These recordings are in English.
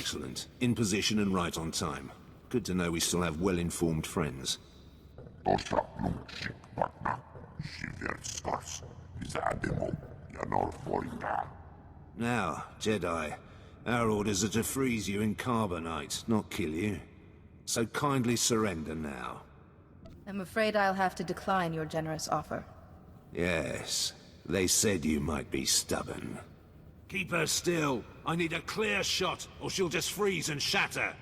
Excellent. In position and right on time. Good to know we still have well-informed friends. Now, Jedi, our orders are to freeze you in carbonite, not kill you. So kindly surrender now. I'm afraid I'll have to decline your generous offer. Yes, they said you might be stubborn. Keep her still. I need a clear shot, or she'll just freeze and shatter.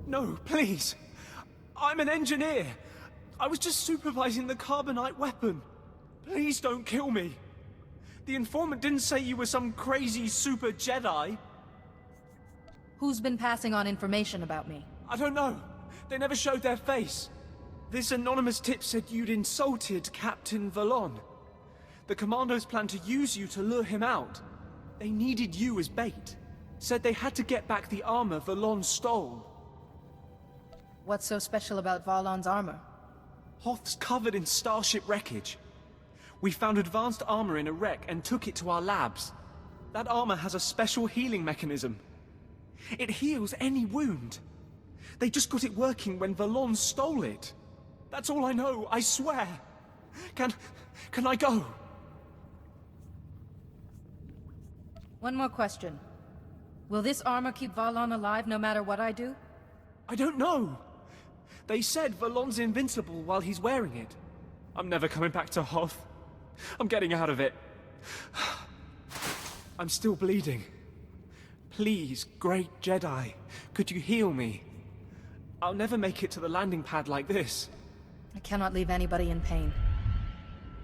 No, please. I'm an engineer. I was just supervising the carbonite weapon. Please don't kill me. The informant didn't say you were some crazy super Jedi. Who's been passing on information about me? I don't know. They never showed their face. This anonymous tip said you'd insulted Captain Valon. The commandos planned to use you to lure him out. They needed you as bait. Said they had to get back the armor Valon stole. What's so special about Valon's armor? Hoth's covered in starship wreckage. We found advanced armor in a wreck and took it to our labs. That armor has a special healing mechanism. It heals any wound. They just got it working when Valon stole it. That's all I know, I swear. Can I go? One more question. Will this armor keep Valon alive no matter what I do? I don't know. They said Valon's invincible while he's wearing it. I'm never coming back to Hoth. I'm getting out of it. I'm still bleeding. Please, great Jedi, could you heal me? I'll never make it to the landing pad like this. I cannot leave anybody in pain.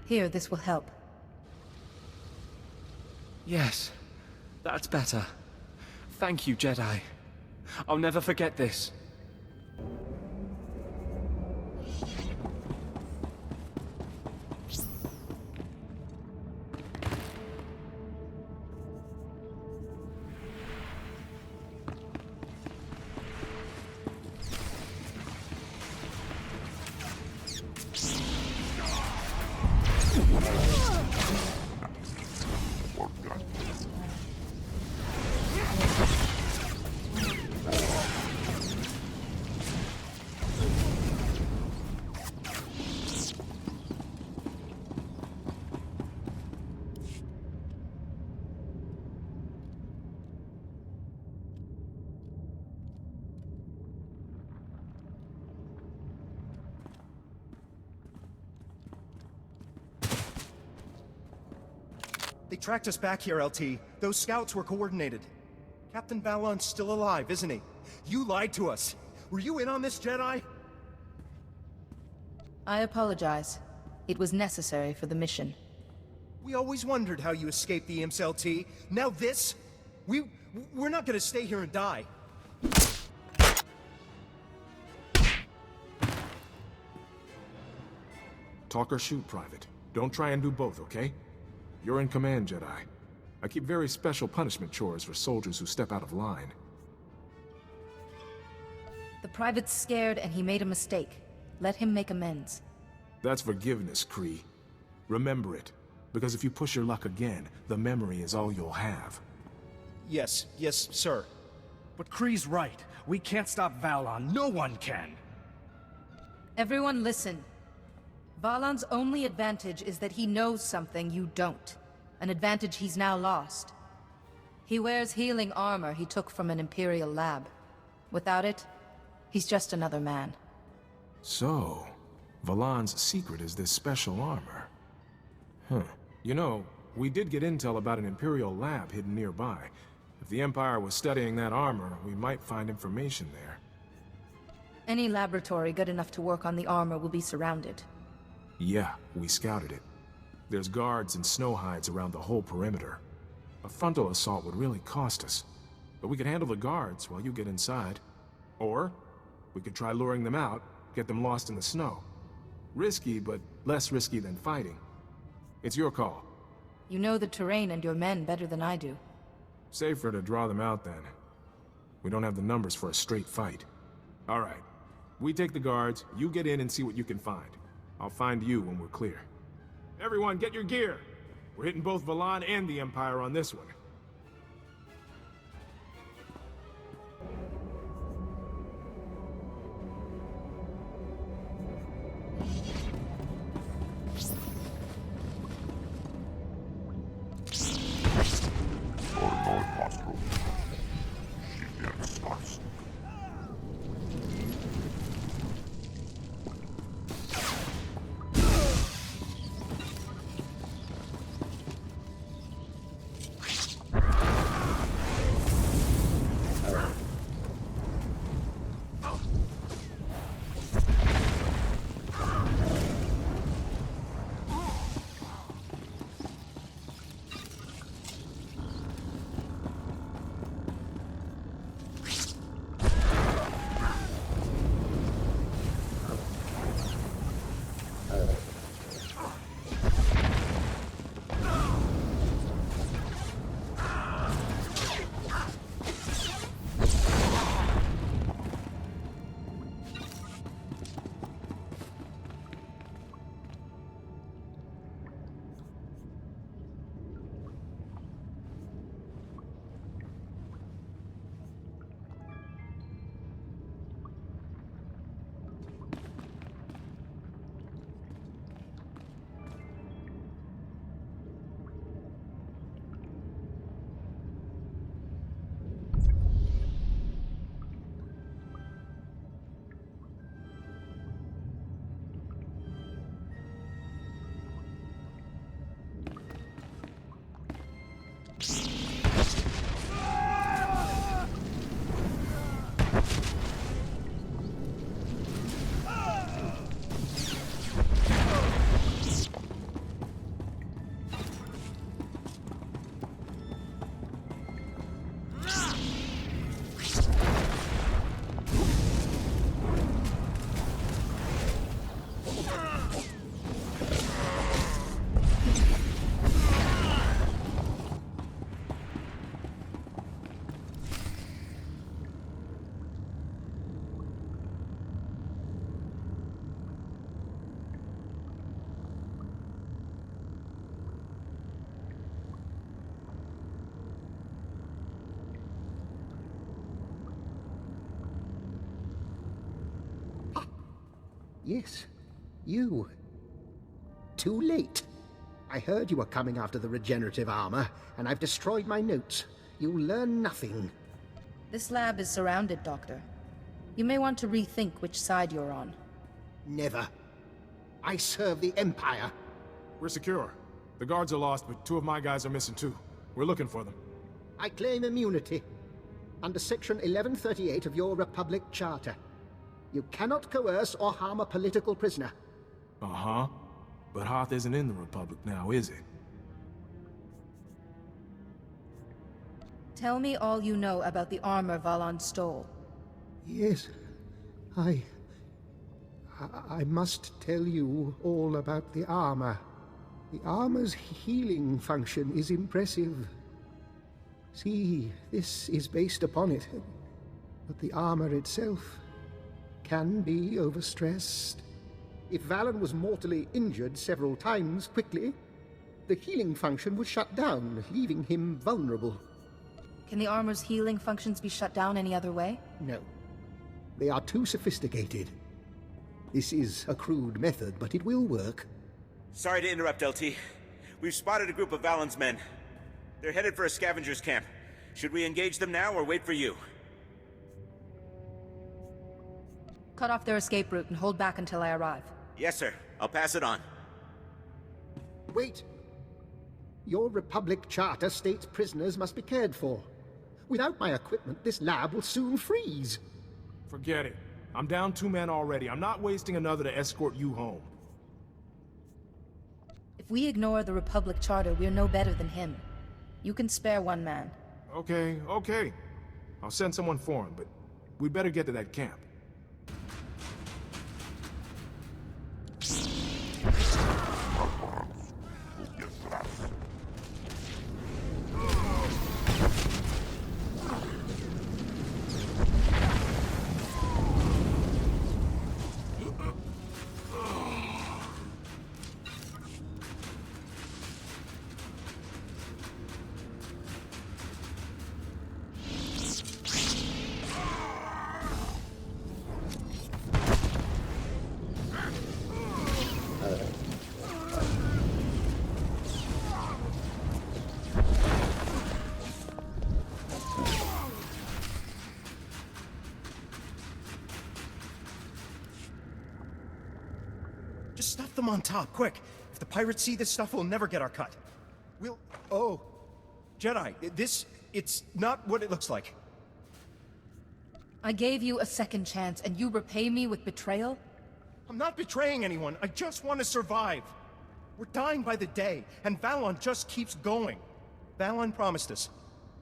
Here, this will help. Yes, that's better. Thank you, Jedi. I'll never forget this. They tracked us back here, LT. Those scouts were coordinated. Captain Valon's still alive, isn't he? You lied to us. Were you in on this, Jedi? I apologize. It was necessary for the mission. We always wondered how you escaped the Imps, LT. Now this? We're not gonna stay here and die. Talk or shoot, Private. Don't try and do both, okay? You're in command, Jedi. I keep very special punishment chores for soldiers who step out of line. The private's scared and he made a mistake. Let him make amends. That's forgiveness, Kree. Remember it, because if you push your luck again, the memory is all you'll have. Yes, sir. But Kree's right. We can't stop Valon. No one can. Everyone listen. Valon's only advantage is that he knows something you don't. An advantage he's now lost. He wears healing armor he took from an Imperial lab. Without it, he's just another man. So, Valon's secret is this special armor. Huh. You know, we did get intel about an Imperial lab hidden nearby. If the Empire was studying that armor, we might find information there. Any laboratory good enough to work on the armor will be surrounded. Yeah, we scouted it. There's guards and snow hides around the whole perimeter. A frontal assault would really cost us. But we could handle the guards while you get inside. Or, we could try luring them out, get them lost in the snow. Risky, but less risky than fighting. It's your call. You know the terrain and your men better than I do. Safer to draw them out then. We don't have the numbers for a straight fight. All right. We take the guards, you get in and see what you can find. I'll find you when we're clear. Everyone, get your gear! We're hitting both Valon and the Empire on this one. Yes, you. Too late. I heard you were coming after the regenerative armor, and I've destroyed my notes. You'll learn nothing. This lab is surrounded, Doctor. You may want to rethink which side you're on. Never. I serve the Empire. We're secure. The guards are lost, but 2 of my guys are missing too. We're looking for them. I claim immunity. Under Section 1138 of your Republic Charter. You cannot coerce or harm a political prisoner. Uh-huh. But Hoth isn't in the Republic now, is it? Tell me all you know about the armor Valon stole. Yes, I must tell you all about the armor. The armor's healing function is impressive. See, this is based upon it. But the armor itself can be overstressed. If Valon was mortally injured several times quickly, the healing function would shut down, leaving him vulnerable. Can the armor's healing functions be shut down any other way? No. They are too sophisticated. This is a crude method, but it will work. Sorry to interrupt, LT. We've spotted a group of Valon's men. They're headed for a scavenger's camp. Should we engage them now or wait for you? Cut off their escape route and hold back until I arrive. Yes, sir. I'll pass it on. Wait! Your Republic Charter states prisoners must be cared for. Without my equipment, this lab will soon freeze. Forget it. I'm down 2 men already. I'm not wasting another to escort you home. If we ignore the Republic Charter, we're no better than him. You can spare 1 man. Okay, okay. I'll send someone for him, but we'd better get to that camp. Just stuff them on top, quick. If the pirates see this stuff, we'll never get our cut. We'll... Oh. Jedi, it's not what it looks like. I gave you a second chance, and you repay me with betrayal? I'm not betraying anyone. I just want to survive. We're dying by the day, and Valon just keeps going. Valon promised us.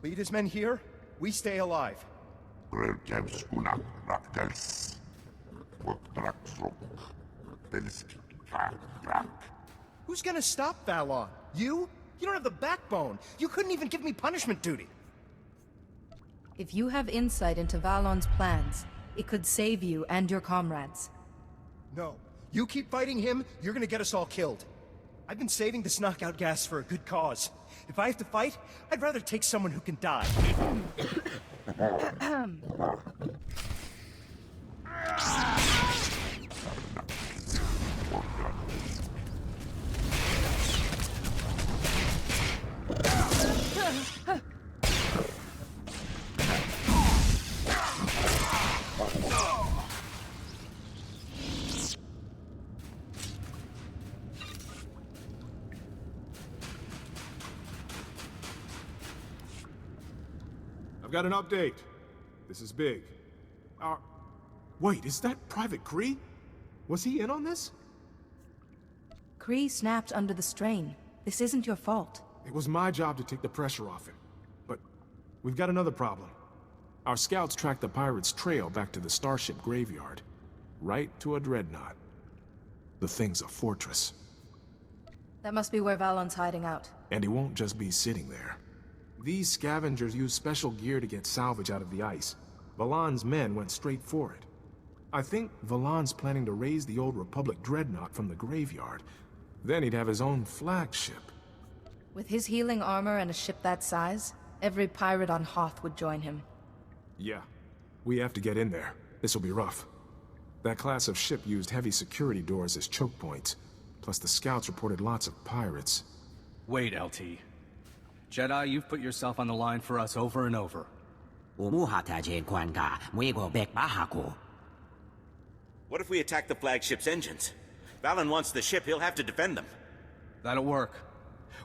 Lead his men here, we stay alive. Who's gonna stop Valon? You? You don't have the backbone. You couldn't even give me punishment duty. If you have insight into Valon's plans, it could save you and your comrades. No. You keep fighting him, you're gonna get us all killed. I've been saving this knockout gas for a good cause. If I have to fight, I'd rather take someone who can die. I've got an update. This is big. Wait, is that Private Kree? Was he in on this? Kree snapped under the strain. This isn't your fault. It was my job to take the pressure off him. But we've got another problem. Our scouts tracked the pirates' trail back to the starship graveyard. Right to a dreadnought. The thing's a fortress. That must be where Valon's hiding out. And he won't just be sitting there. These scavengers use special gear to get salvage out of the ice. Valon's men went straight for it. I think Valon's planning to raise the old Republic dreadnought from the graveyard. Then he'd have his own flagship. With his healing armor and a ship that size, every pirate on Hoth would join him. Yeah. We have to get in there. This'll be rough. That class of ship used heavy security doors as choke points. Plus the scouts reported lots of pirates. Wait, LT. Jedi, you've put yourself on the line for us over and over. What if we attack the flagship's engines? Valon wants the ship, he'll have to defend them. That'll work.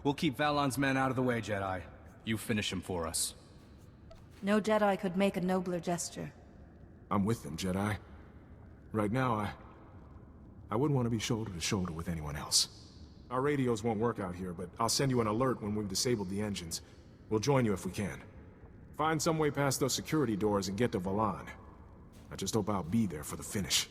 We'll keep Valon's men out of the way, Jedi. You finish him for us. No Jedi could make a nobler gesture. I'm with them, Jedi. Right now, I wouldn't want to be shoulder to shoulder with anyone else. Our radios won't work out here, but I'll send you an alert when we've disabled the engines. We'll join you if we can. Find some way past those security doors and get to Valon. I just hope I'll be there for the finish.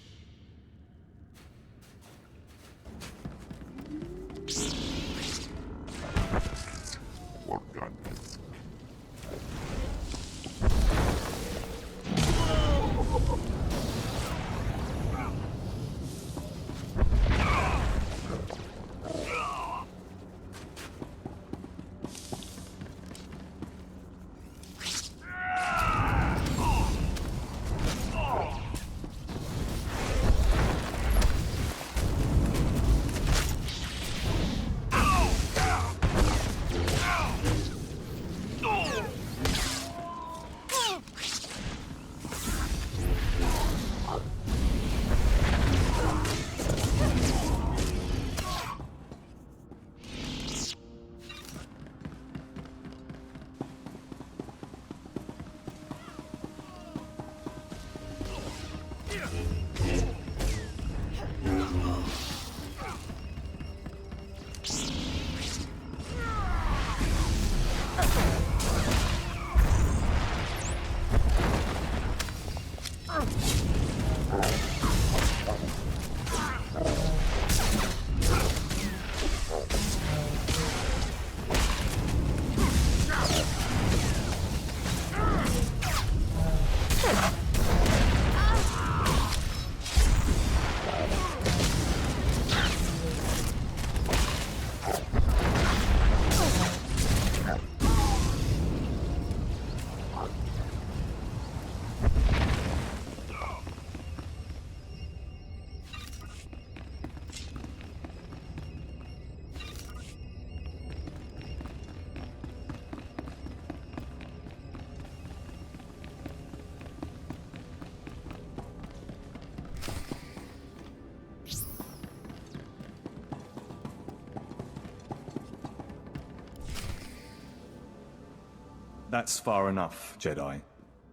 That's far enough, Jedi.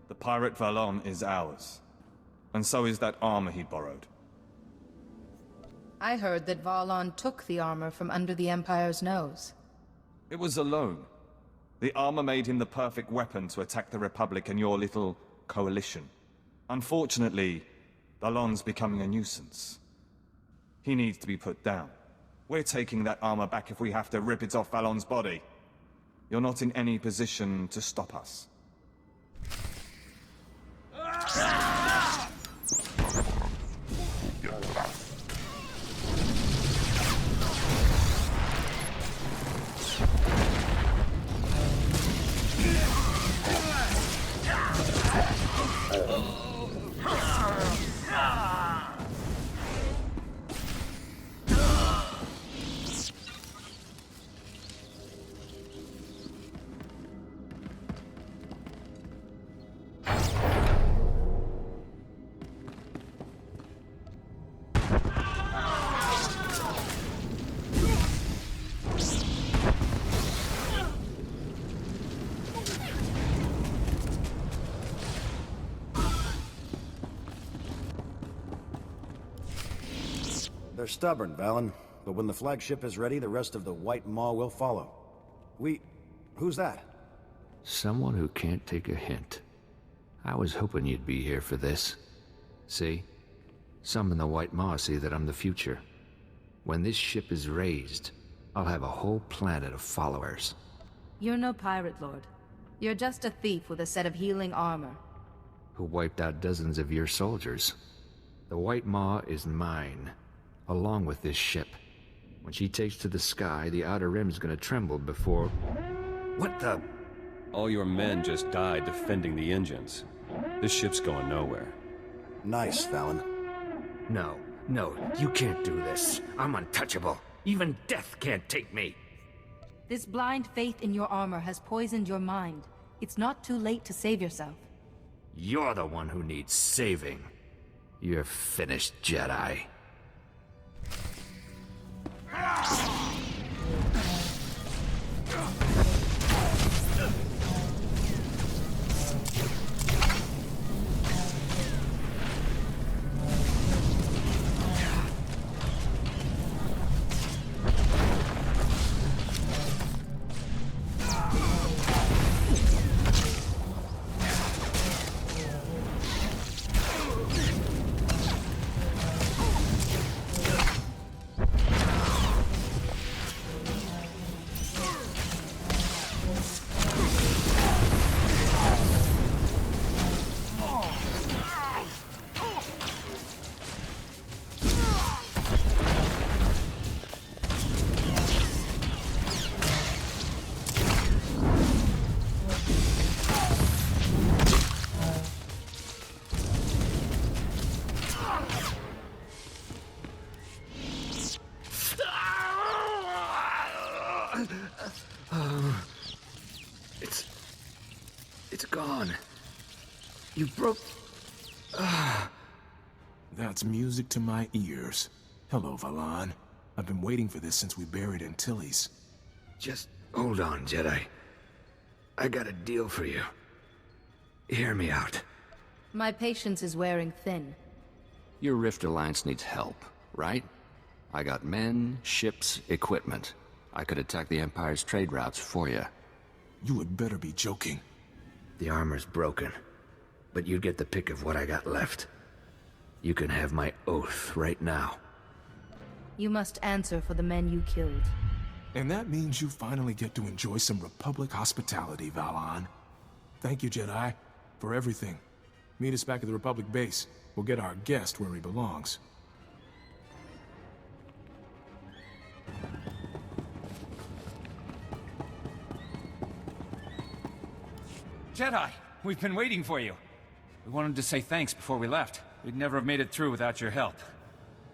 The pirate Valon is ours. And so is that armor he borrowed. I heard that Valon took the armor from under the Empire's nose. It was a loan. The armor made him the perfect weapon to attack the Republic and your little coalition. Unfortunately, Valon's becoming a nuisance. He needs to be put down. We're taking that armor back if we have to rip it off Valon's body. You're not in any position to stop us. They're stubborn, Valon. But when the flagship is ready, the rest of the White Maw will follow. Who's that? Someone who can't take a hint. I was hoping you'd be here for this. See? Some in the White Maw see that I'm the future. When this ship is raised, I'll have a whole planet of followers. You're no pirate lord. You're just a thief with a set of healing armor. Who wiped out dozens of your soldiers. The White Maw is mine, along with this ship. When she takes to the sky, the Outer Rim's gonna tremble before... What the... All your men just died defending the engines. This ship's going nowhere. Nice, Valon. No, you can't do this. I'm untouchable. Even death can't take me. This blind faith in your armor has poisoned your mind. It's not too late to save yourself. You're the one who needs saving. You're finished, Jedi. It's gone. You broke... That's music to my ears. Hello, Valon. I've been waiting for this since we buried Antilles. Just hold on, Jedi. I got a deal for you. Hear me out. My patience is wearing thin. Your Rift Alliance needs help, right? I got men, ships, equipment. I could attack the Empire's trade routes for you. You had better be joking. The armor's broken, but you get the pick of what I got left. You can have my oath right now. You must answer for the men you killed. And that means you finally get to enjoy some Republic hospitality, Valon. Thank you, Jedi, for everything. Meet us back at the Republic base. We'll get our guest where he belongs. Jedi, we've been waiting for you. We wanted to say thanks before we left. We'd never have made it through without your help.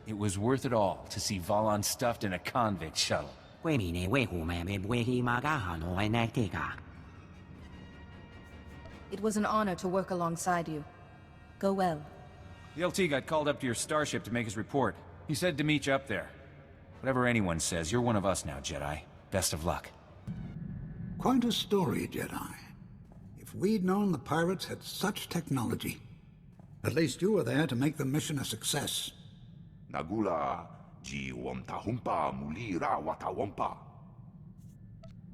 It was worth it all to see Valon stuffed in a convict shuttle. It was an honor to work alongside you. Go well. The LT got called up to your starship to make his report. He said to meet you up there. Whatever anyone says, you're one of us now, Jedi. Best of luck. Quite a story, Jedi. If we'd known the pirates had such technology. At least you were there to make the mission a success. Nagula ji wamtahumpa mulira watawampa.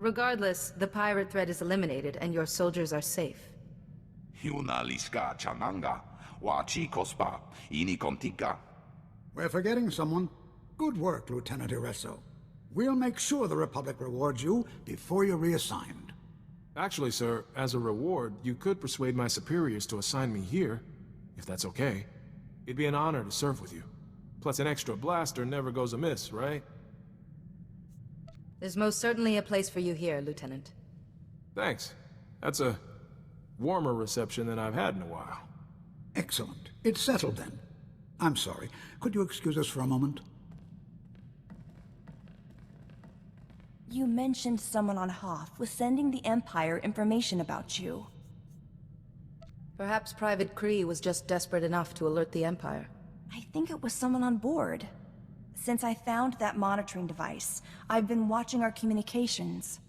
Regardless, the pirate threat is eliminated and your soldiers are safe. Hiuna liska chananga wa chikospa ini kontika. We're forgetting someone. Good work, Lieutenant Iresso. We'll make sure the Republic rewards you before you're reassigned. Actually, sir, as a reward, you could persuade my superiors to assign me here, if that's okay. It'd be an honor to serve with you. Plus, an extra blaster never goes amiss, right? There's most certainly a place for you here, Lieutenant. Thanks. That's a warmer reception than I've had in a while. Excellent. It's settled then. I'm sorry. Could you excuse us for a moment? You mentioned someone on Hoth was sending the Empire information about you. Perhaps Private Kree was just desperate enough to alert the Empire. I think it was someone on board. Since I found that monitoring device, I've been watching our communications.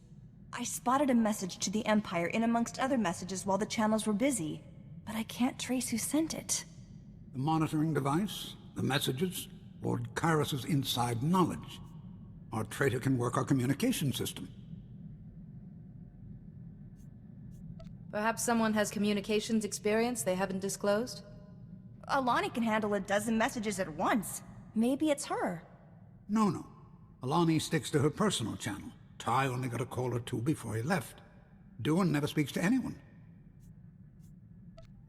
I spotted a message to the Empire in amongst other messages while the channels were busy, but I can't trace who sent it. The monitoring device, the messages, Lord Kyrus's inside knowledge. Our traitor can work our communication system. Perhaps someone has communications experience they haven't disclosed? Alani can handle a dozen messages at once. Maybe it's her. No. Alani sticks to her personal channel. Ty only got a call or two before he left. Duan never speaks to anyone.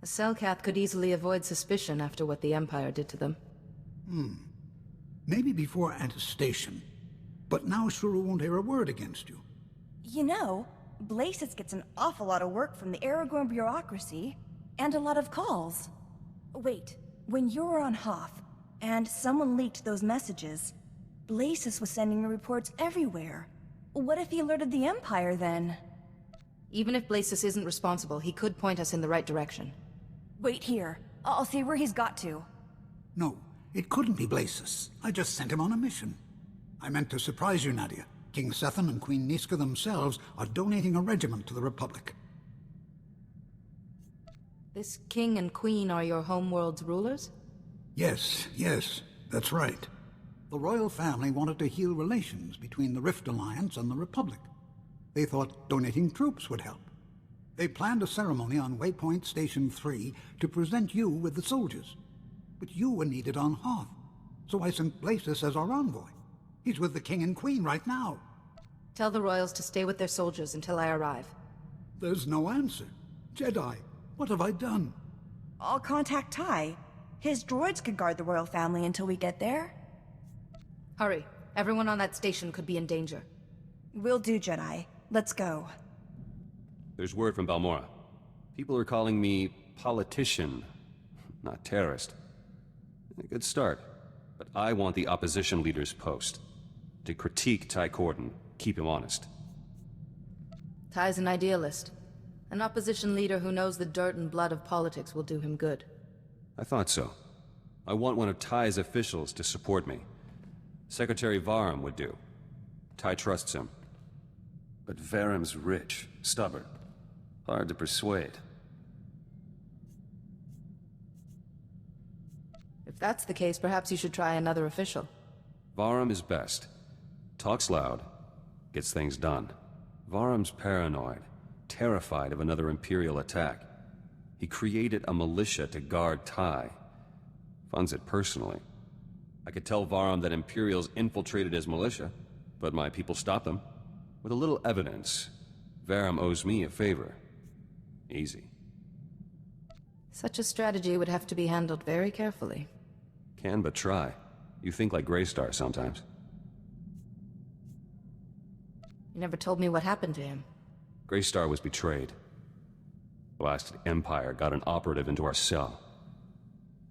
A Selkath could easily avoid suspicion after what the Empire did to them. Maybe before attestation. But now Shuru won't hear a word against you. You know, Blasis gets an awful lot of work from the Aragorn bureaucracy, and a lot of calls. Wait, when you were on Hoth, and someone leaked those messages, Blasis was sending reports everywhere. What if he alerted the Empire then? Even if Blasis isn't responsible, he could point us in the right direction. Wait here. I'll see where he's got to. No, it couldn't be Blasis. I just sent him on a mission. I meant to surprise you, Nadia. King Sethan and Queen Niska themselves are donating a regiment to the Republic. This king and queen are your homeworld's rulers? Yes, that's right. The royal family wanted to heal relations between the Rift Alliance and the Republic. They thought donating troops would help. They planned a ceremony on Waypoint Station 3 to present you with the soldiers. But you were needed on Hoth, so I sent Blasis as our envoy. He's with the King and Queen right now. Tell the royals to stay with their soldiers until I arrive. There's no answer. Jedi, what have I done? I'll contact Ty. His droids could guard the royal family until we get there. Hurry. Everyone on that station could be in danger. Will do, Jedi. Let's go. There's word from Balmora. People are calling me politician, not terrorist. A good start. But I want the opposition leader's post. To critique Ty Corden, keep him honest. Ty's an idealist. An opposition leader who knows the dirt and blood of politics will do him good. I thought so. I want one of Ty's officials to support me. Secretary Varum would do. Ty trusts him. But Varum's rich, stubborn. Hard to persuade. If that's the case, perhaps you should try another official. Varum is best. Talks loud, gets things done. Varum's paranoid, terrified of another Imperial attack. He created a militia to guard Ty. Funds it personally. I could tell Varum that Imperials infiltrated his militia, but my people stopped them. With a little evidence, Varum owes me a favor. Easy. Such a strategy would have to be handled very carefully. Can but try. You think like Greystar sometimes. You never told me what happened to him. Greystar was betrayed. Blasted Empire got an operative into our cell.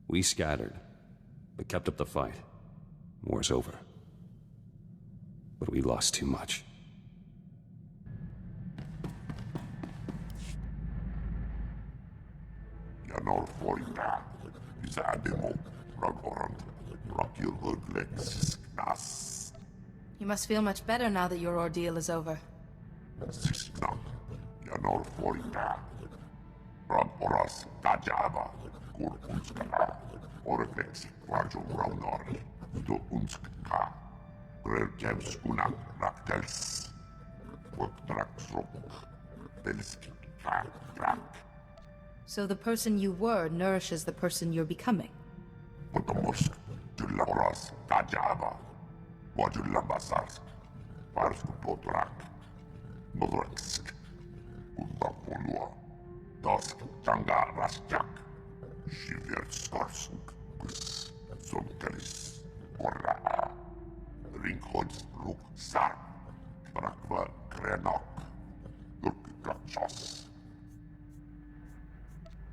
We scattered, but kept up the fight. War's over. But we lost too much. You must feel much better now that your ordeal is over. Ran oras tajaba. Kur unskana. Oreflex kvarjo raunor. Do unskka. Grel kems unak raktels. So the person you were nourishes the person you're becoming.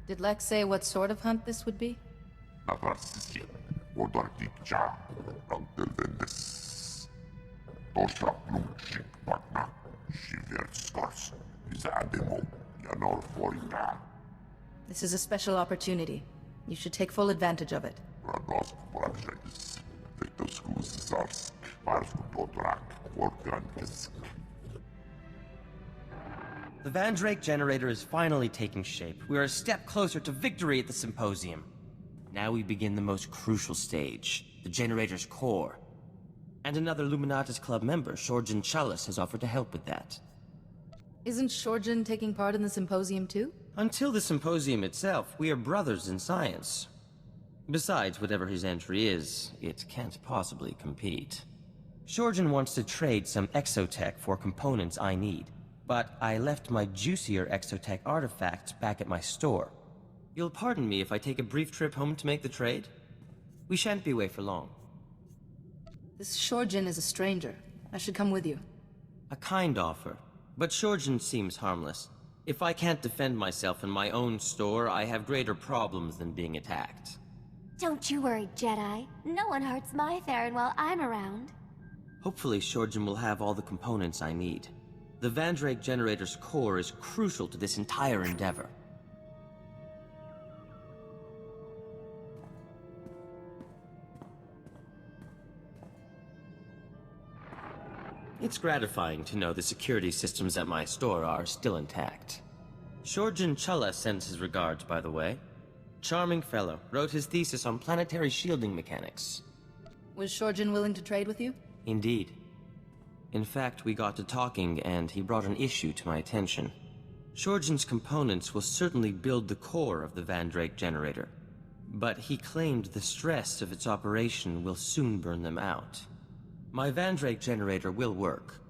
Did Lex say what sort of hunt this would be? This is a special opportunity. You should take full advantage of it. The Vandrake generator is finally taking shape. We are a step closer to victory at the symposium. Now we begin the most crucial stage, the generator's core. And another Luminatus Club member, Shorjan Chalice, has offered to help with that. Isn't Shorjan taking part in the symposium too? Until the symposium itself, we are brothers in science. Besides, whatever his entry is, it can't possibly compete. Shorjan wants to trade some exotech for components I need, but I left my juicier exotech artifacts back at my store. You'll pardon me if I take a brief trip home to make the trade? We shan't be away for long. This Shorjan is a stranger. I should come with you. A kind offer, but Shorjan seems harmless. If I can't defend myself in my own store, I have greater problems than being attacked. Don't you worry, Jedi. No one hurts my Theron while I'm around. Hopefully Shorjan will have all the components I need. The Vandrake generator's core is crucial to this entire endeavor. It's gratifying to know the security systems at my store are still intact. Shorjan Challa sends his regards, by the way. Charming fellow, wrote his thesis on planetary shielding mechanics. Was Shorjan willing to trade with you? Indeed. In fact, we got to talking, and he brought an issue to my attention. Shorjan's components will certainly build the core of the Vandrake generator, but he claimed the stress of its operation will soon burn them out. My Vandrake generator will work,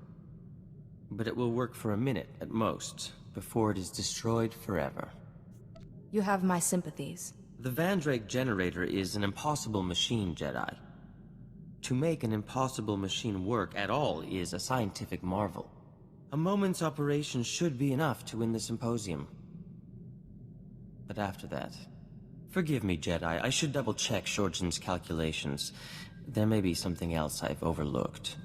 but it will work for a minute at most, before it is destroyed forever. You have my sympathies. The Vandrake generator is an impossible machine, Jedi. To make an impossible machine work at all is a scientific marvel. A moment's operation should be enough to win the symposium. But after that... Forgive me, Jedi, I should double-check Shorjan's calculations. There may be something else I've overlooked.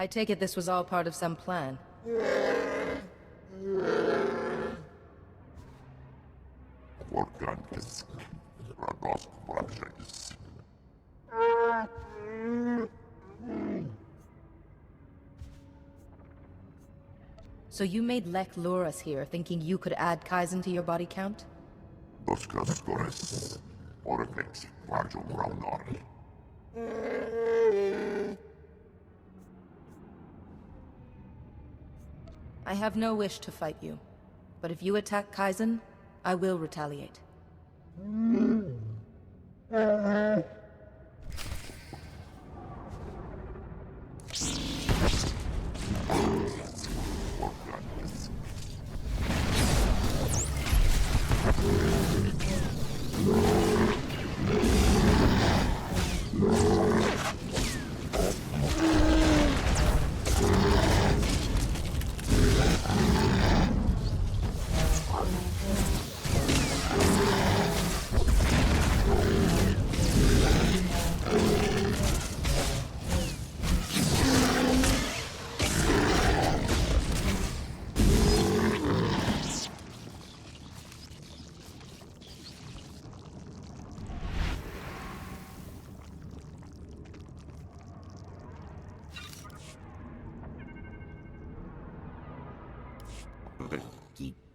I take it this was all part of some plan. So you made Lek lure us here, thinking you could add Kaizen to your body count? I have no wish to fight you, but if you attack Kaizen, I will retaliate.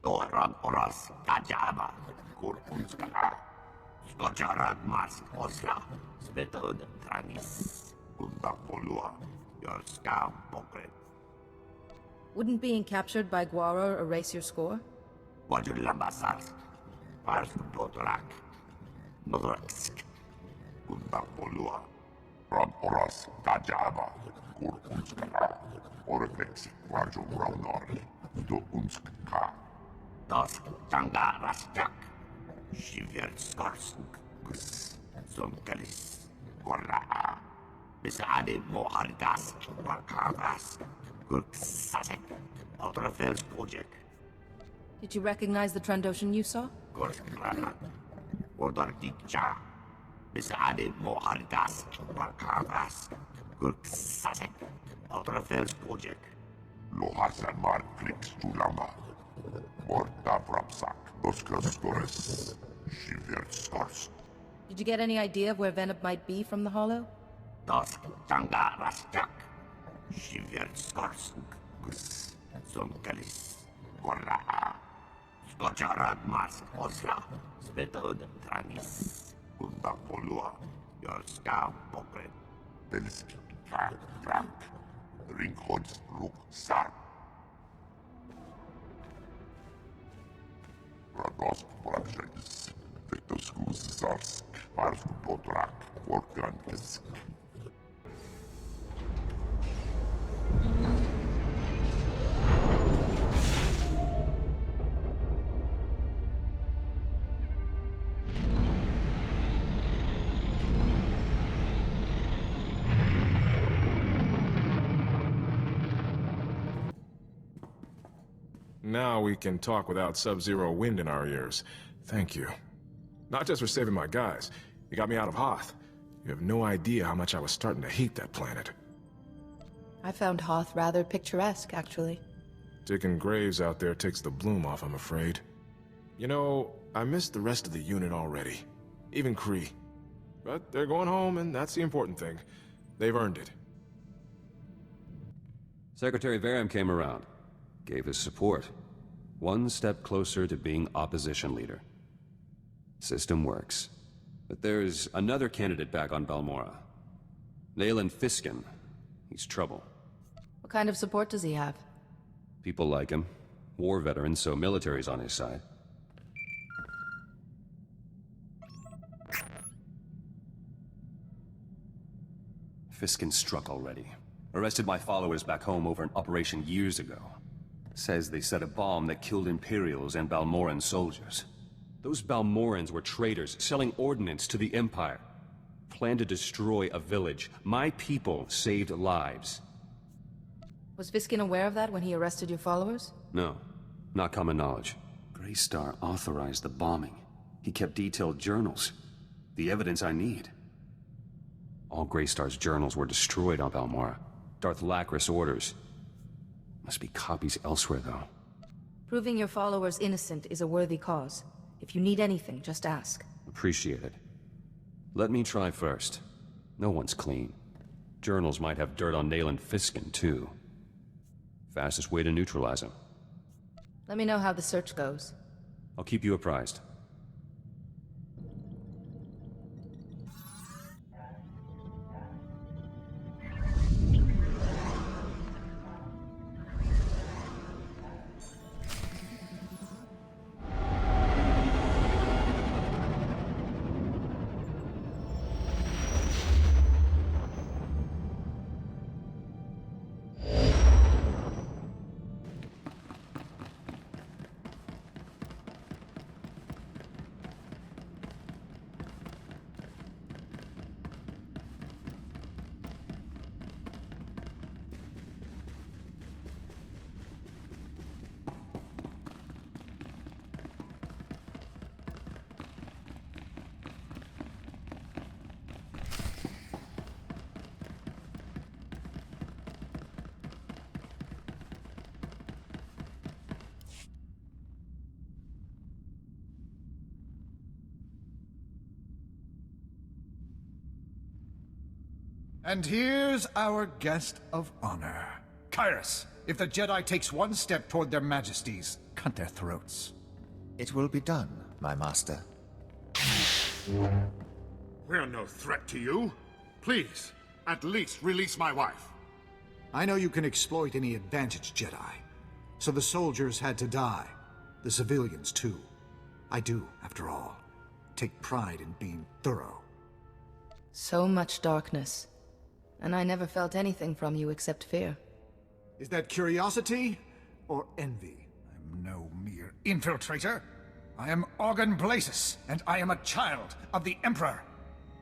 Orang oras kajaba kurkunska skocharat mas osla spetod trangis unda polua your scam pocket. Wouldn't being captured by Guaro erase your score? Wajul lambasar pars potrak nodrax unda polua ran oras kajaba kurkunska oreflex wajul raunor do unska Das tanga rastak, shivert skarsk, gus, sonkalis, korra, besade mohardas, bakavas, gurksasek, outerfels project. Did you recognize the Trandoshan you saw? Gorskrana, Odardicha, besade mohardas, bakavas, gurksasek, outerfels project. Lohasan mar flix tulama. Morta Vrapsak, Oskostores, Shiverskors. Did you get any idea of where Venom might be from the Hollow? Dosk Tanga Rastak, Shiverskors, Gus, Sonkalis, Korra, Skocharat Mas Osla, Spetod Tranis, Unda Polua, your scam pocket, Belsk, Frank, Ringhods, Ruk, Sarp. Radost Brajais, Victuscus Zarsk, Parsku Potrak, Workankisk. Now we can talk without sub-zero wind in our ears. Thank you. Not just for saving my guys. You got me out of Hoth. You have no idea how much I was starting to hate that planet. I found Hoth rather picturesque, actually. Digging graves out there takes the bloom off, I'm afraid. You know, I missed the rest of the unit already. Even Kree. But they're going home, and that's the important thing. They've earned it. Secretary Varum came around. Gave his support. One step closer to being opposition leader. System works. But there's another candidate back on Balmorra. Nayland Fiskin. He's trouble. What kind of support does he have? People like him. War veteran, so military's on his side. Fiskin struck already. Arrested my followers back home over an operation years ago. Says they set a bomb that killed Imperials and Balmorran soldiers. Those Balmorrans were traitors, selling ordnance to the Empire. Planned to destroy a village. My people saved lives. Was Fiskin aware of that when he arrested your followers? No, not common knowledge. Greystar authorized the bombing. He kept detailed journals. The evidence I need. All Greystar's journals were destroyed on Balmorra. Darth Lacris orders. Must be copies elsewhere, though. Proving your followers innocent is a worthy cause. If you need anything, just ask. Appreciate it. Let me try first. No one's clean. Journals might have dirt on Nayland Fiskin, too. Fastest way to neutralize him. Let me know how the search goes. I'll keep you apprised. And here's our guest of honor. Kyrus, if the Jedi takes one step toward their majesties, cut their throats. It will be done, my master. We're no threat to you. Please, at least release my wife. I know you can exploit any advantage, Jedi. So the soldiers had to die. The civilians, too. I do, after all, take pride in being thorough. So much darkness. And I never felt anything from you except fear. Is that curiosity or envy? I'm no mere infiltrator. I am Organ Blasis, and I am a child of the Emperor.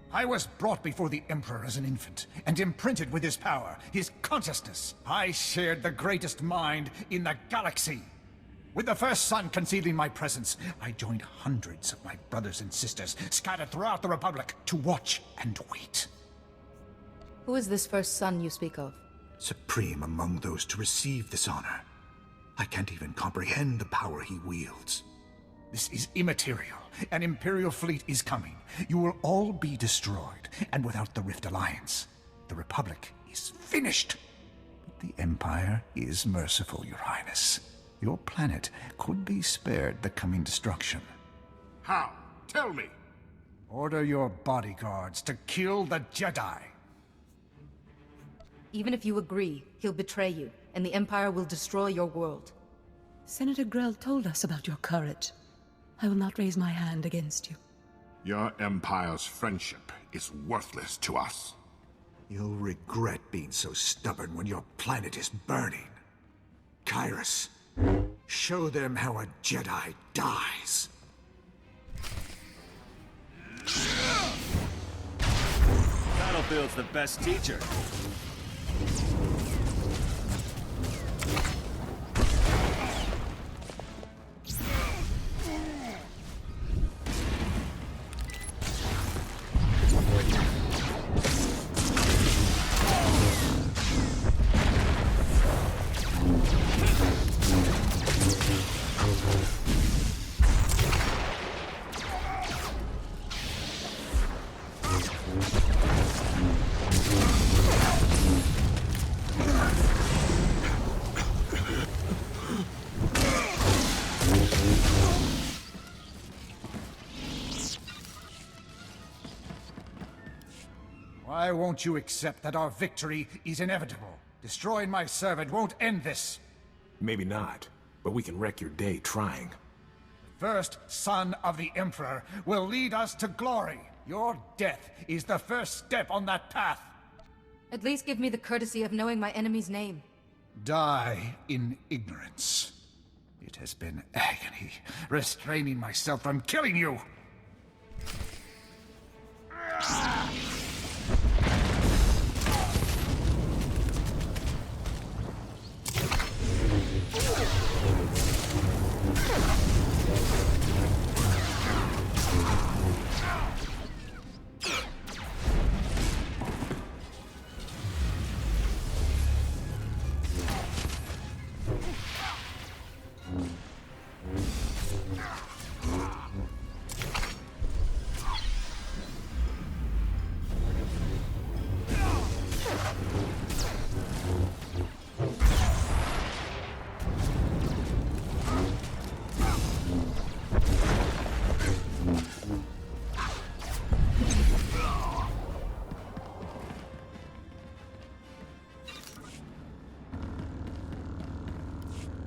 I was brought before the Emperor as an infant, and imprinted with his power, his consciousness. I shared the greatest mind in the galaxy. With the first sun concealing my presence, I joined hundreds of my brothers and sisters scattered throughout the Republic to watch and wait. Who is this first son you speak of? Supreme among those to receive this honor. I can't even comprehend the power he wields. This is immaterial. An Imperial fleet is coming. You will all be destroyed, and without the Rift Alliance, the Republic is finished. But the Empire is merciful, Your Highness. Your planet could be spared the coming destruction. How? Tell me. Order your bodyguards to kill the Jedi. Even if you agree, he'll betray you, and the Empire will destroy your world. Senator Grell told us about your courage. I will not raise my hand against you. Your Empire's friendship is worthless to us. You'll regret being so stubborn when your planet is burning. Kyrus, show them how a Jedi dies. Battlefield's the best teacher. Why won't you accept that our victory is inevitable? Destroying my servant won't end this. Maybe not, but we can wreck your day trying. The first son of the Emperor will lead us to glory. Your death is the first step on that path. At least give me the courtesy of knowing my enemy's name. Die in ignorance. It has been agony, restraining myself from killing you.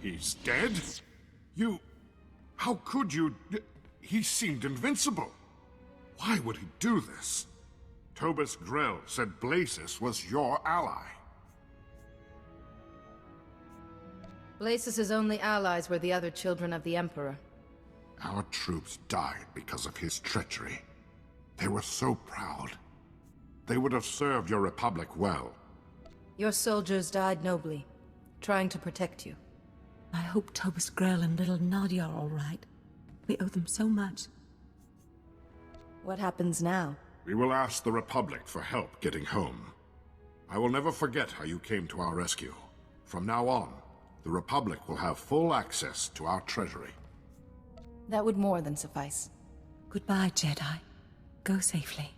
He's dead? You... How could you... He seemed invincible. Why would he do this? Tobus Grell said Blasis was your ally. Blasis' only allies were the other children of the Emperor. Our troops died because of his treachery. They were so proud. They would have served your Republic well. Your soldiers died nobly, trying to protect you. I hope Tobus Grell and little Nadia are all right. We owe them so much. What happens now? We will ask the Republic for help getting home. I will never forget how you came to our rescue. From now on, the Republic will have full access to our treasury. That would more than suffice. Goodbye, Jedi. Go safely.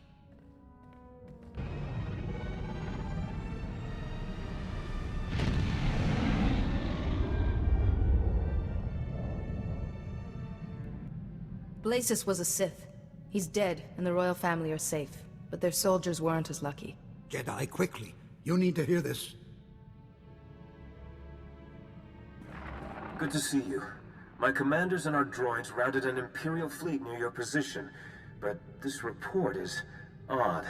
Blasis was a Sith. He's dead, and the royal family are safe. But their soldiers weren't as lucky. Jedi, quickly. You need to hear this. Good to see you. My commanders and our droids routed an Imperial fleet near your position, but this report is odd.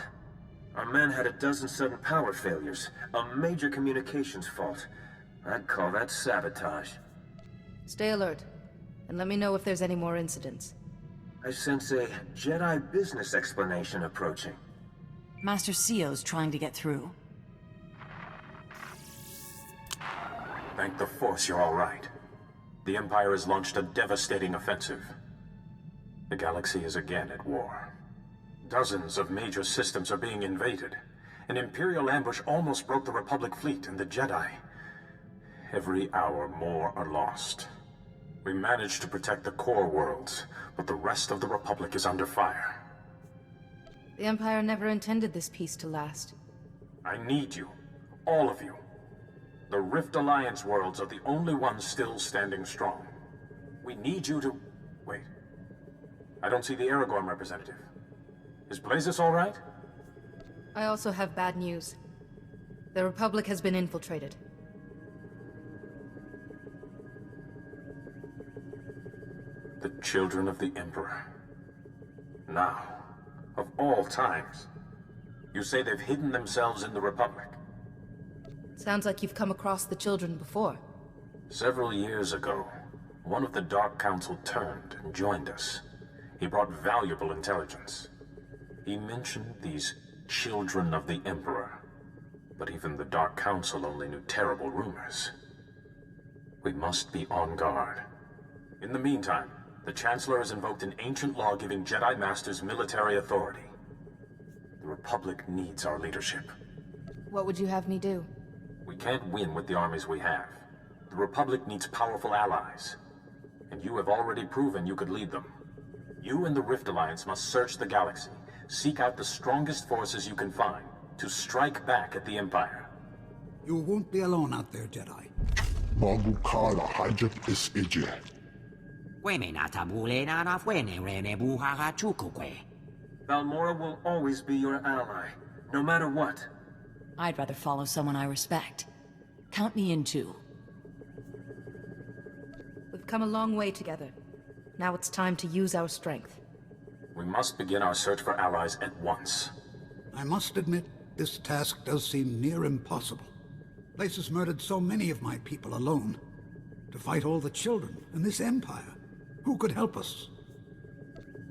Our men had a dozen sudden power failures, a major communications fault. I'd call that sabotage. Stay alert, and let me know if there's any more incidents. I sense a Jedi business explanation approaching. Master Sio's trying to get through. Thank the Force you're all right. The Empire has launched a devastating offensive. The galaxy is again at war. Dozens of major systems are being invaded. An Imperial ambush almost broke the Republic fleet and the Jedi. Every hour more are lost. We managed to protect the core worlds, but the rest of the Republic is under fire. The Empire never intended this peace to last. I need you. All of you. The Rift Alliance worlds are the only ones still standing strong. We need you to... Wait. I don't see the Aragorn representative. Is Blasis all right? I also have bad news. The Republic has been infiltrated. The children of the Emperor. Now, of all times, you say they've hidden themselves in the Republic. Sounds like you've come across the children before. Several years ago, one of the Dark Council turned and joined us. He brought valuable intelligence. He mentioned these children of the Emperor, but even the Dark Council only knew terrible rumors. We must be on guard. In the meantime, the Chancellor has invoked an ancient law giving Jedi Masters military authority. The Republic needs our leadership. What would you have me do? We can't win with the armies we have. The Republic needs powerful allies. And you have already proven you could lead them. You and the Rift Alliance must search the galaxy, seek out the strongest forces you can find, to strike back at the Empire. You won't be alone out there, Jedi. Magukala hajat is ije. Balmora will always be your ally, no matter what. I'd rather follow someone I respect. Count me in too. We've come a long way together. Now it's time to use our strength. We must begin our search for allies at once. I must admit, this task does seem near impossible. Blasis murdered so many of my people alone. To fight all the children and this Empire. Who could help us?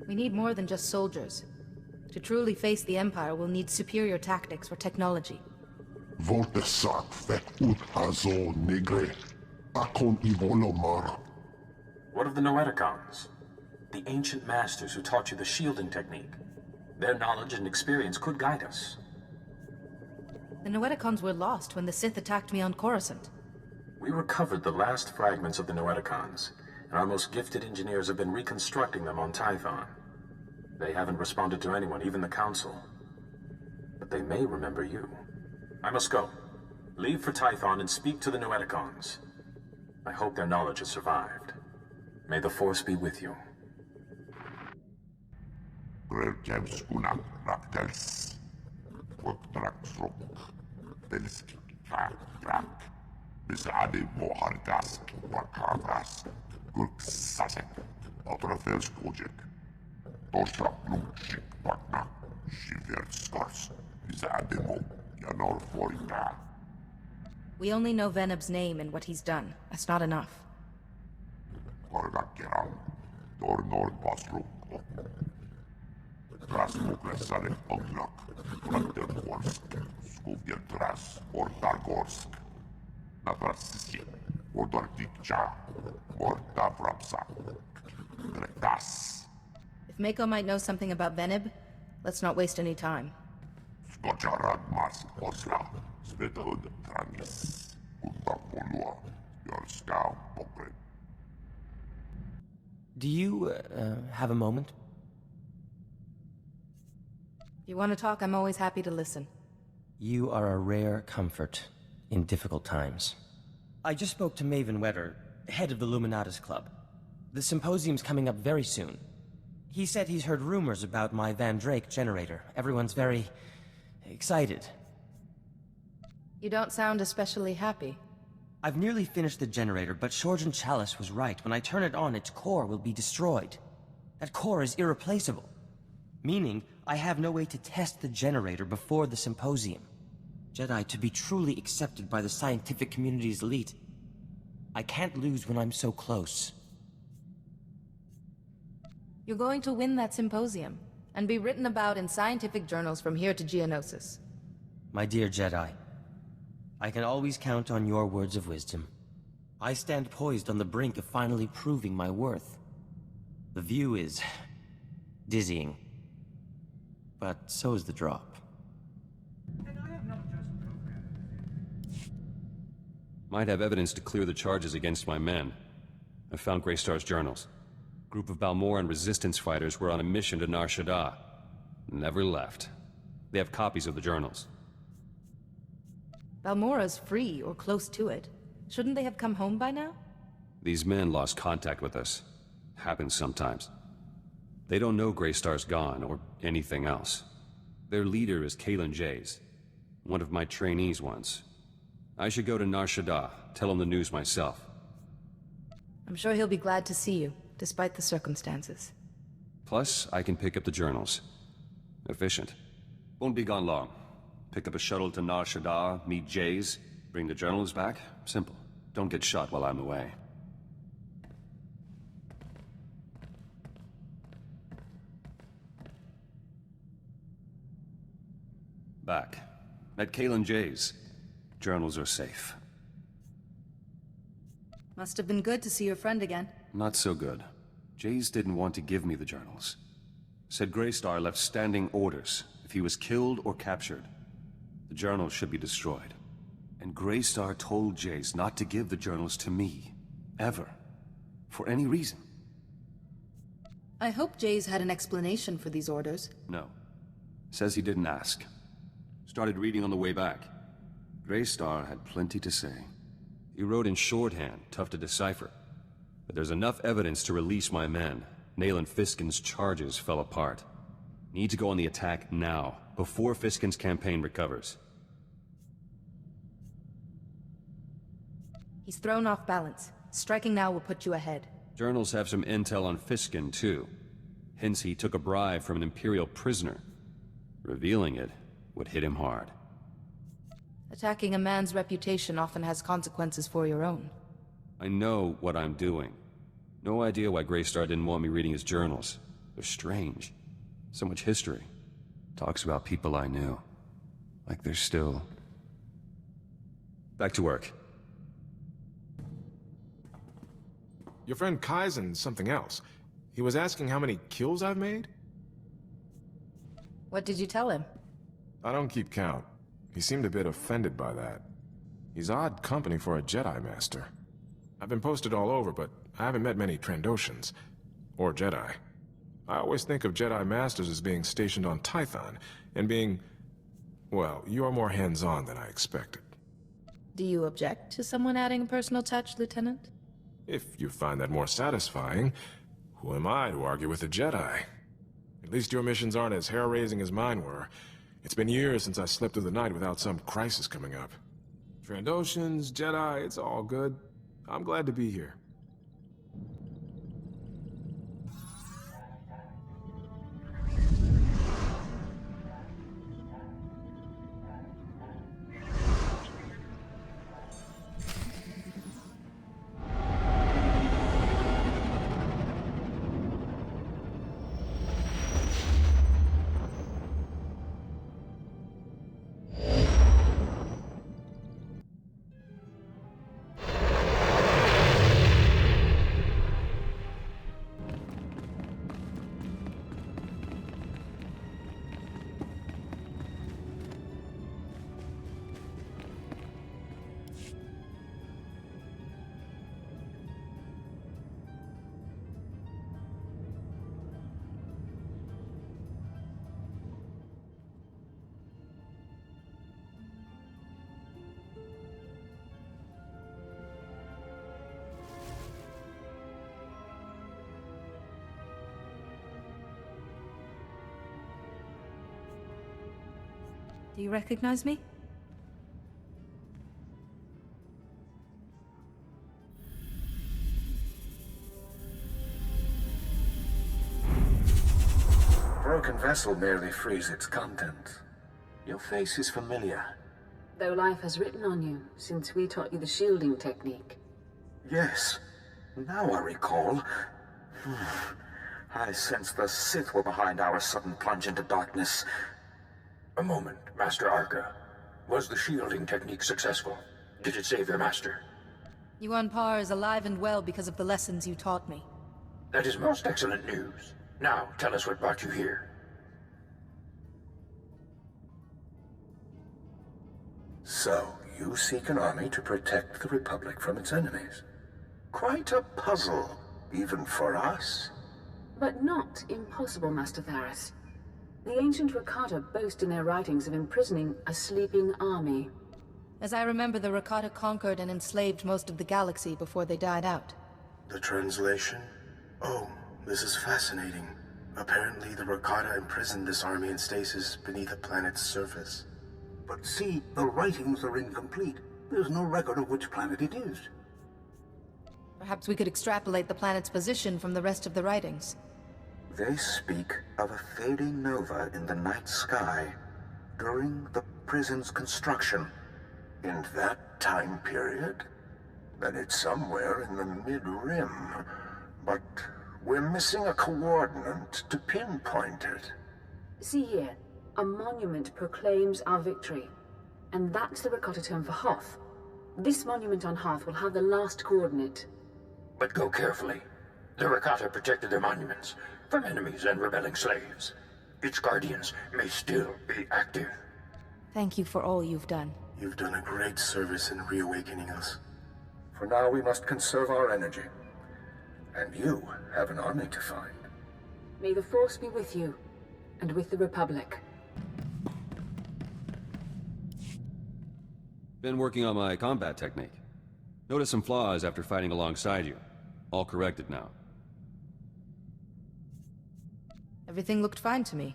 We need more than just soldiers. To truly face the Empire, we'll need superior tactics or technology. Voltesak fet ut azo negre. Akon ivolomar. What of the Noeticons? The ancient masters who taught you the shielding technique. Their knowledge and experience could guide us. The Noeticons were lost when the Sith attacked me on Coruscant. We recovered the last fragments of the Noeticons, and our most gifted engineers have been reconstructing them on Tython. They haven't responded to anyone, even the Council. But they may remember you. I must go. Leave for Tython and speak to the Noeticons. I hope their knowledge has survived. May the Force be with you. Grevjevskuna raktels. Wottraksrok. Delski krak. Bisade mohargas. Wakagas. Gurksasek. Otrafels projek. Tosha blumchik pakna. Shiverskars. Bisade mo. Yanor forita. We only know Venab's name and what he's done. That's not enough. Korgakeram. Dor nord pasruk. Rasmuklesare Oglok. Brantergorsk. Skubjertras. Ortargorsk. Natrasiki. Ordortikcha. Ortavrapsa. Gretas. If Mako might know something about Venab, let's not waste any time. Skocharad Mars Osla. Svetod Trangis. Utakbolua. Yorskau Pokret. Do you, have a moment? If you want to talk, I'm always happy to listen. You are a rare comfort in difficult times. I just spoke to Maven Wetter, head of the Luminatus Club. The symposium's coming up very soon. He said he's heard rumors about my Vandrake generator. Everyone's very excited. You don't sound especially happy. I've nearly finished the generator, but Shorjan Chalice was right. When I turn it on, its core will be destroyed. That core is irreplaceable. Meaning, I have no way to test the generator before the symposium. Jedi, to be truly accepted by the scientific community's elite, I can't lose when I'm so close. You're going to win that symposium, and be written about in scientific journals from here to Geonosis. My dear Jedi, I can always count on your words of wisdom. I stand poised on the brink of finally proving my worth. The view is dizzying, but so is the drop. Might have evidence to clear the charges against my men. I found Greystar's journals. A group of Balmoran resistance fighters were on a mission to Nar Shaddaa. Never left. They have copies of the journals. Balmora's free, or close to it. Shouldn't they have come home by now? These men lost contact with us. Happens sometimes. They don't know Greystar's gone, or anything else. Their leader is Kalen Jays, one of my trainees once. I should go to Nar Shaddaa, tell him the news myself. I'm sure he'll be glad to see you, despite the circumstances. Plus, I can pick up the journals. Efficient. Won't be gone long. Pick up a shuttle to Nar Shaddaa, meet Jays, bring the journals back. Simple. Don't get shot while I'm away. Back. Met Kalen Jays. Journals are safe. Must have been good to see your friend again. Not so good. Jays didn't want to give me the journals. Said Greystar left standing orders. If he was killed or captured, the journals should be destroyed. And Greystar told Jays not to give the journals to me. Ever. For any reason. I hope Jays had an explanation for these orders. No. Says he didn't ask. Started reading on the way back. Greystar had plenty to say. He wrote in shorthand, tough to decipher. But there's enough evidence to release my men. Nayland Fiskin's charges fell apart. Need to go on the attack now, before Fiskin's campaign recovers. He's thrown off balance. Striking now will put you ahead. Journals have some intel on Fiskin, too. Hints he took a bribe from an Imperial prisoner. Revealing it would hit him hard. Attacking a man's reputation often has consequences for your own. I know what I'm doing. No idea why Greystar didn't want me reading his journals. They're strange. So much history. Talks about people I knew. Like they're still... Back to work. Your friend Kaizen's something else. He was asking how many kills I've made? What did you tell him? I don't keep count. He seemed a bit offended by that. He's odd company for a Jedi Master. I've been posted all over, but I haven't met many Trandoshans. Or Jedi. I always think of Jedi Masters as being stationed on Tython, and being... well, you're more hands-on than I expected. Do you object to someone adding a personal touch, Lieutenant? If you find that more satisfying, who am I to argue with a Jedi? At least your missions aren't as hair-raising as mine were. It's been years since I slept through the night without some crisis coming up. Trandoshans, Jedi, it's all good. I'm glad to be here. Do you recognize me? Broken vessel merely frees its contents. Your face is familiar. Though life has written on you since we taught you the shielding technique. Yes. Now I recall. I sensed the Sith were behind our sudden plunge into darkness. A moment, Master Arca. Was the shielding technique successful? Did it save your master? Yuan Par is alive and well because of the lessons you taught me. That is most excellent news. Now, tell us what brought you here. So, you seek an army to protect the Republic from its enemies. Quite a puzzle, even for us. But not impossible, Master Tharis. The ancient Rakata boast in their writings of imprisoning a sleeping army. As I remember, the Rakata conquered and enslaved most of the galaxy before they died out. The translation? Oh, this is fascinating. Apparently, the Rakata imprisoned this army in stasis beneath a planet's surface. But see, the writings are incomplete. There's no record of which planet it is. Perhaps we could extrapolate the planet's position from the rest of the writings. They speak of a fading nova in the night sky during the prison's construction. In that time period? Then it's somewhere in the mid-rim. But we're missing a coordinate to pinpoint it. See here, a monument proclaims our victory. And that's the Rakata term for Hoth. This monument on Hoth will have the last coordinate. But go carefully. The Rakata protected their monuments from enemies and rebelling slaves. Its guardians may still be active. Thank you for all you've done. You've done a great service in reawakening us. For now, we must conserve our energy. And you have an army to find. May the Force be with you, and with the Republic. Been working on my combat technique. Noticed some flaws after fighting alongside you. All corrected now. Everything looked fine to me.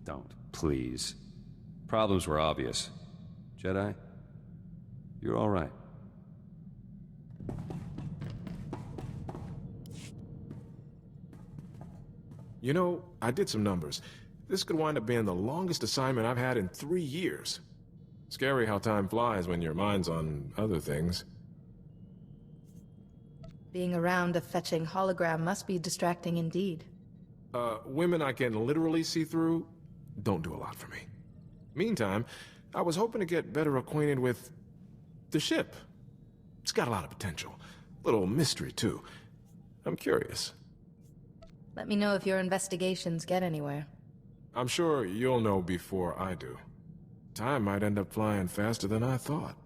Don't, please. Problems were obvious. Jedi, you're all right. You know, I did some numbers. This could wind up being the longest assignment I've had in 3 years. Scary how time flies when your mind's on other things. Being around a fetching hologram must be distracting indeed. Women I can literally see through don't do a lot for me. Meantime, I was hoping to get better acquainted with the ship. It's got a lot of potential. Little mystery, too. I'm curious. Let me know if your investigations get anywhere. I'm sure you'll know before I do. Time might end up flying faster than I thought.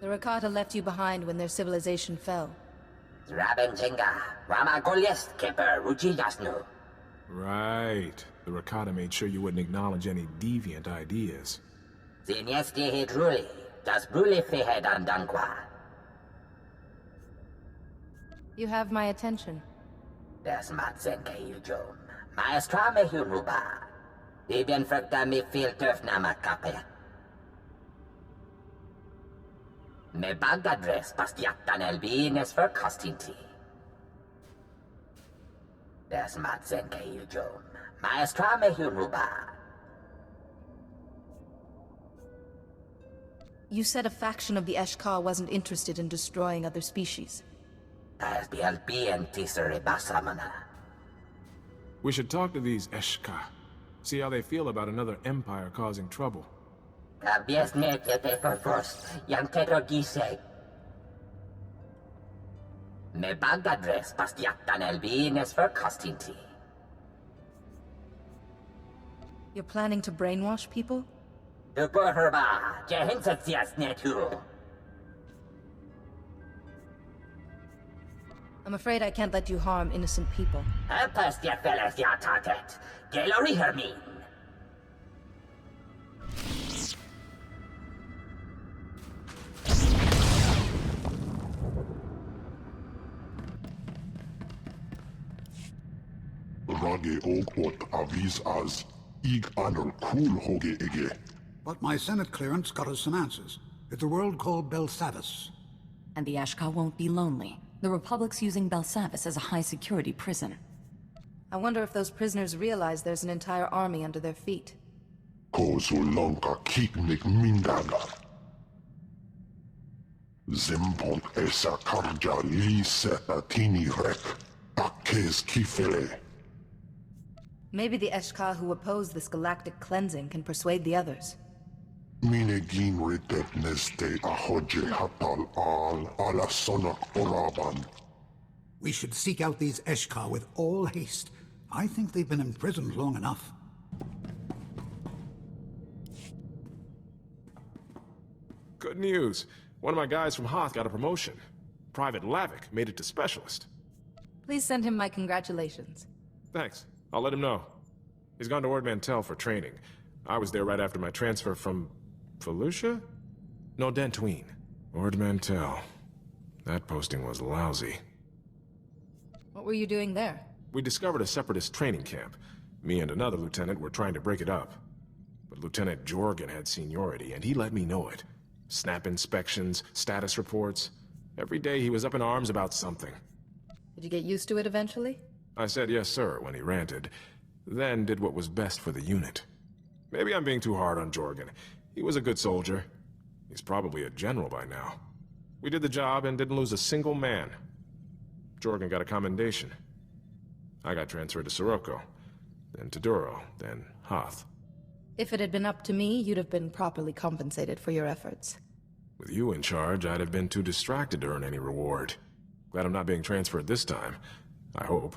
The Rakata left you behind when their civilization fell. Right. The Rakata made sure you wouldn't acknowledge any deviant ideas. You have my attention. Me bagadres pastiatan elbines för kastinti. Des matsen keijum. Maestra me huruba. You said a faction of the Eshkar wasn't interested in destroying other species. We should talk to these Eshkar. See how they feel about another empire causing trouble. Me bagadres pastiatan elbines för kastinti. You're planning to brainwash people? I'm afraid I can't let you harm innocent people. Rage og avis as ig anor cool hoge ege. But my Senate clearance got us some answers. It's a world called Belsavis. And the Eshkar won't be lonely. The Republic's using Belsavis as a high-security prison. I wonder if those prisoners realize there's an entire army under their feet. Kozulanka kiknik mindaga. Zimpon esa karja li setatini rek. Takes kifele. Maybe the Eshkar who oppose this galactic cleansing can persuade the others. Minegin ritet neste ahoje hatal al alasonak oraban. We should seek out these Eshkar with all haste. I think they've been imprisoned long enough. Good news. One of my guys from Hoth got a promotion. Private Lavik made it to Specialist. Please send him my congratulations. Thanks. I'll let him know. He's gone to Ord Mantell for training. I was there right after my transfer from... Felucia? No, Dantooine. Ord Mantell. That posting was lousy. What were you doing there? We discovered a separatist training camp. Me and another lieutenant were trying to break it up. But Lieutenant Jorgen had seniority, and he let me know it. Snap inspections, status reports. Every day he was up in arms about something. Did you get used to it eventually? I said yes, sir, when he ranted. Then did what was best for the unit. Maybe I'm being too hard on Jorgen. He was a good soldier. He's probably a general by now. We did the job and didn't lose a single man. Jorgen got a commendation. I got transferred to Sirocco, then to Duro, then Hoth. If it had been up to me, you'd have been properly compensated for your efforts. With you in charge, I'd have been too distracted to earn any reward. Glad I'm not being transferred this time. I hope.